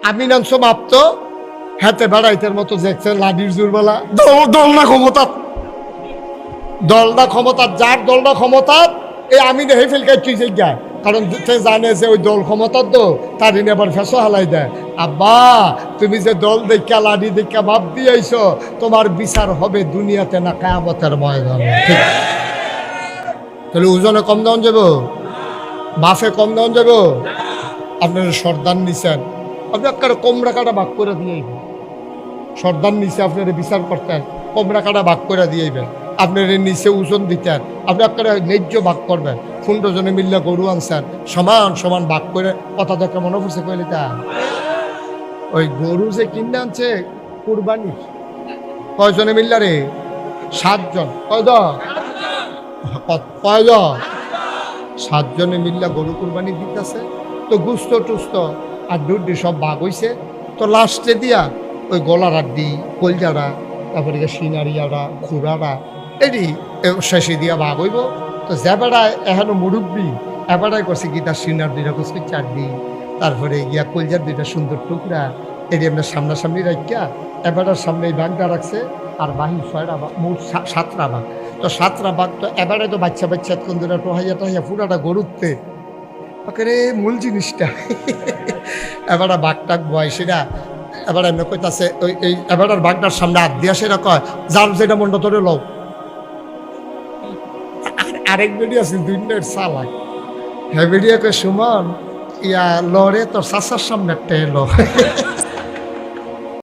আমি নাংস মাপত হাতে বেড়াইতের মতো দেখছে লাডির জোরবেলা দল না ক্ষমতা, দলটা ক্ষমতা, যার দলটা ক্ষমতা এই আমি দেখে ফেলকাই তুই যে যায়, কারণ সে জানে যে ওই দল ক্ষমতা তো তার আবার ফেসো হালাই দেয়। আব্বা তুমি যে দল দেখা লাডি দেখা ভাব দিয়েছ, তোমার বিচার হবে দুনিয়াতে না কিয়ামতের ময়দানে। ঠিক তাহলে ওজনে কম দাম যাব, বাফে কম দাম যাব। আপনার সর্দার নিছেন, আপনি একটা কোমরা কাটা ভাগ করে দিয়েইবেন। সর্দার নিচে আপনার বিচার করতেন, কোমরা কাটা ভাগ করে দিয়েইবেন। আপনার নিচে ওজন দিতেন, আপনি একটা ন্যায্য ভাগ করবেন। 15 জনে মিললে গরু আনছেন, সমান সমান ভাগ করে। কথা দেখে মনে পড়ছে কইলে তা ওই গরু যে কিনে আনছে কুরবানি, কয়জনে মিললা রে? 7 জন। কয়জন? 7 জনে মিললা গরু কুরবানি দিতেছে। তো গুস্ত টুস্ত আর দুধ সব ভাগ হইছে। তো লাস্টে দিয়া ওই গলার আড্ডি, কলজারা, তারপরে সিনারিয়ারা, খুরারা এটি শেষে দিয়া ভাগ হইব। তো যে বেড়ায় এখনো মুরব্বী এবারাই করছে কি তার সিনার 2টা করছে চারদি, তারপরে গিয়া কলজার 2টা সুন্দর টুকরা এটি আপনার সামনাসামনি রাখিয়া এবারের সামনে এই বাঘটা রাখছে। আর বাহির 6টা বাঘ, মোট 7টা বাঘ। তো 7টা বাঘ তো এবারে তো বাচ্চা বাচ্চা কোন দুটা টোহাইয়া টাইয়া পুরাটা গরুতে ওকে মূল জিনিসটা এবার বাঘটাক বয় সেটা এবার এমনি কইতাছে ওই এই এবার বাঘটার সামনে হাত দিয়া সেটা কয় যার যেটা মনটা ধরে লও। আরেক বেডি আছে 2 মিনিট চালাক, হ্যাঁ বেডিয়া কয় সুমন ইয়া লরে তোর চাচার সামনে একটা এলো।